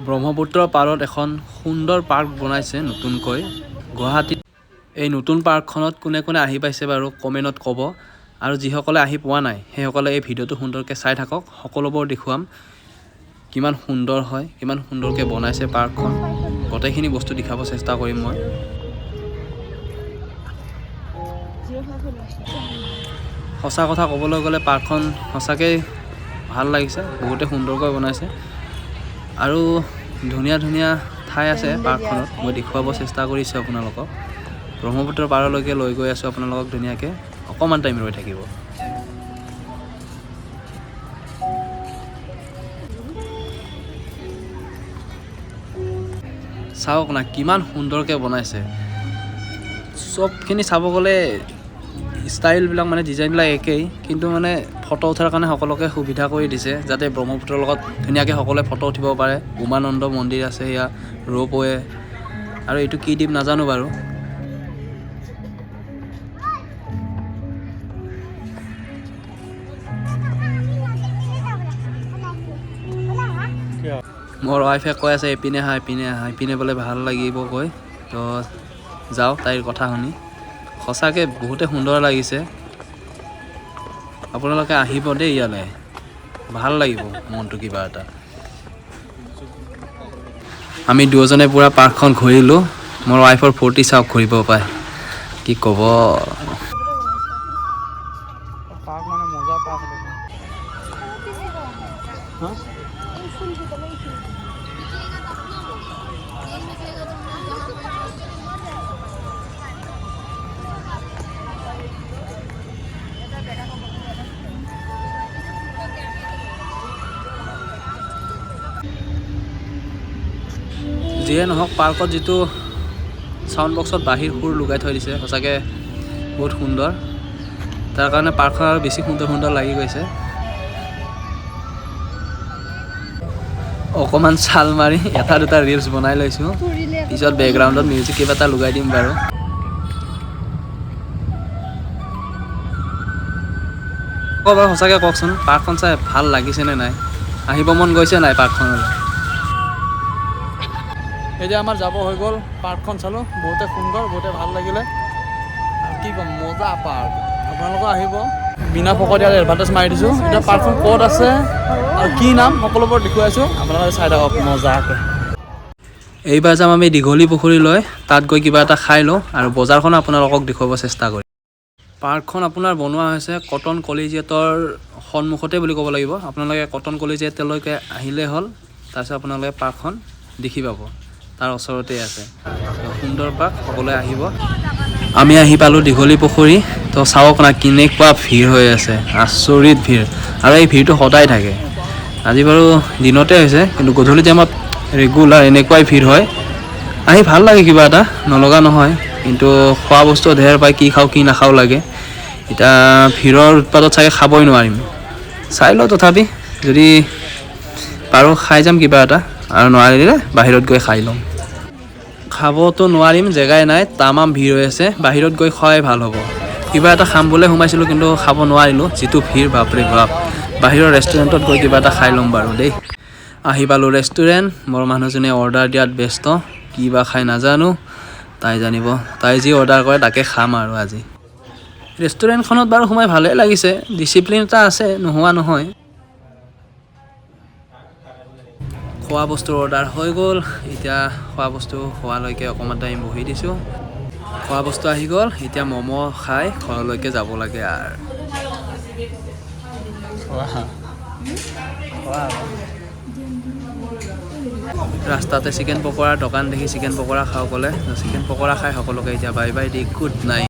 ব্ৰহ্মপুত্ৰৰ পাৰত এখন সুন্দৰ পাৰ্ক বনাইছে নতুনকৈ গুৱাহাটীত। এই নতুন পাৰ্কখনত কোনে কোনে আহি পাইছে বাৰু কমেণ্টত ক'ব, আৰু যিসকলে আহি পোৱা নাই সেইসকলে এই ভিডিঅ'টো সুন্দৰকৈ চাই থাকক। সকলোবোৰ দেখুৱাম কিমান সুন্দৰ হয়, কিমান সুন্দৰকৈ বনাইছে পাৰ্কখন। গোটেইখিনি বস্তু দেখাব চেষ্টা কৰিম মই। সঁচা কথা ক'বলৈ গ'লে পাৰ্কখন সঁচাকৈ ভাল লাগিছে, বহুতে সুন্দৰকৈ বনাইছে আৰু ধুনীয়া ধুনীয়া ঠাই আছে পাৰ্কখনত। মই দেখুৱাব চেষ্টা কৰিছোঁ আপোনালোকক। ব্ৰহ্মপুত্ৰৰ পাৰলৈকে লৈ গৈ আছোঁ আপোনালোকক ধুনীয়াকৈ। অকণমান টাইম ৰৈ থাকিব। চাওক না কিমান সুন্দৰকৈ বনাইছে। চবখিনি চাব গ'লে ষ্টাইলবিলাক মানে ডিজাইনবিলাক একেই, কিন্তু মানে ফটো উঠাৰ কাৰণে সকলোকে সুবিধা কৰি দিছে, যাতে ব্ৰহ্মপুত্ৰৰ লগত ধুনীয়াকৈ সকলোৱে ফটো উঠিব পাৰে। উমানন্দ মন্দিৰ আছে, সেয়া ৰ'পৱে, আৰু এইটো কি দ্বীপ নাজানো বাৰু। মোৰ ৱাইফে কৈ আছে এইপিনে আহা, এইপিনে আহা, এইপিনে বোলে ভাল লাগিব কৈ। তো যাওঁ তাইৰ কথা শুনি। সঁচাকৈ বহুতে সুন্দৰ লাগিছে। আপোনালোকে আহিব দেই ইয়ালৈ, ভাল লাগিব মনটো কিবা এটা। আমি দুজনে পূৰা পাৰ্কখন ঘূৰিলোঁ। মোৰ ৱাইফৰ ফূৰ্তি চাওক ঘূৰিব পায়, কি ক'ব। পাৰ্ক মানে মজা পাৰ্ক। যিয়ে নহওক পাৰ্কত যিটো চাউণ্ড বক্সত বাঁহীৰ সুৰ লগাই থৈ দিছে, সঁচাকৈ বহুত সুন্দৰ। তাৰ কাৰণে পাৰ্কখন আৰু বেছি সুন্দৰ সুন্দৰ লাগি গৈছে। অকণমান চাল মাৰি এটা দুটা ৰিলছ বনাই লৈছোঁ, পিছত বেকগ্ৰাউণ্ডত মিউজিক কিবা এটা লগাই দিম বাৰু। বাৰু সঁচাকৈ কওকচোন, পাৰ্কখন চাই ভাল লাগিছেনে নাই? আহিব মন গৈছে নাই পাৰ্কখনলৈ? এতিয়া আমাৰ যাব হৈ গ'ল। পাৰ্কখন চালোঁ, বহুতে সুন্দৰ, বহুতে ভাল লাগিলে। আৰু কি ক'ম, মজা পাৰ্ক। আপোনালোকে আহিব। বিনা পকত ইয়াত এডভাৰ্টাইজ মাৰি দিছোঁ। এতিয়া পাৰ্কখন ক'ত আছে আৰু কি নাম সকলোবোৰ দেখুৱাইছোঁ, আপোনালোকে চাই থাকক মজাকৈ। এইবাৰ যাম আমি দীঘলী পুখুৰীলৈ, তাত গৈ কিবা এটা খাই লওঁ আৰু বজাৰখন আপোনালোকক দেখুৱাব চেষ্টা কৰিম। পাৰ্কখন আপোনাৰ বনোৱা হৈছে কটন কলেজিয়েটৰ সন্মুখতে বুলি ক'ব লাগিব। আপোনালোকে কটন কলেজিয়েটলৈকে আহিলে হ'ল, তাৰপিছত আপোনালোকে পাৰ্কখন দেখি পাব, তাৰ ওচৰতে আছে। সুন্দৰ পাৰ্ক, সকলোৱে আহিব। আমি আহি পালোঁ দীঘলী পুখুৰী। তো চাওক না কেনেকুৱা ভিৰ হৈ আছে, আচৰিত ভিৰ। আৰু এই ভিৰটো সদায় থাকে। আজি বাৰু দিনতে হৈছে, কিন্তু গধূলি টাইমত ৰেগুলাৰ এনেকুৱাই ভিৰ হয়। আহি ভাল লাগে, কিবা এটা নলগা নহয়, কিন্তু খোৱা বস্তু ঢেৰ পায়, কি খাওঁ কি নাখাওঁ লাগে। এতিয়া ভিৰৰ উৎপাতত চাগে খাবই নোৱাৰিম। চাই লওঁ তথাপি, যদি পাৰোঁ খাই যাম কিবা এটা, আৰু নোৱাৰিলে বাহিৰত গৈ খাই ল'ম। খাবতো নোৱাৰিম, জেগাই নাই, তামাম ভিৰ হৈ আছে। বাহিৰত গৈ খোৱাই ভাল হ'ব। কিবা এটা খাম বুলি সোমাইছিলোঁ, কিন্তু খাব নোৱাৰিলোঁ, যিটো ভিৰ বাপৰে বাপ। বাহিৰৰ ৰেষ্টুৰেণ্টত গৈ কিবা এটা খাই ল'ম বাৰু দেই। আহি পালোঁ ৰেষ্টুৰেণ্ট। মোৰ মানুহজনে অৰ্ডাৰ দিয়াত ব্যস্ত, কি বা খাই নাজানো, তাই জানিব। তাই যি অৰ্ডাৰ কৰে তাকে খাম আৰু আজি। ৰেষ্টুৰেণ্টখনত বাৰু সোমাই ভালেই লাগিছে, ডিচিপ্লিন এটা আছে, নোহোৱা নহয়। খোৱা বস্তুৰ অৰ্ডাৰ হৈ গ'ল। এতিয়া খোৱা বস্তু খোৱালৈকে অকণমান টাইম বহি দিছোঁ। খোৱা বস্তু আহি গ'ল, এতিয়া ম'ম' খাই ঘৰলৈকে যাব লাগে আৰু। ৰাস্তাতে চিকেন পকৰাৰ দোকান দেখি চিকেন পকৰা খাওঁ ক'লে, চিকেন পকৰা খাই সকলোকে এতিয়া bye by the good night.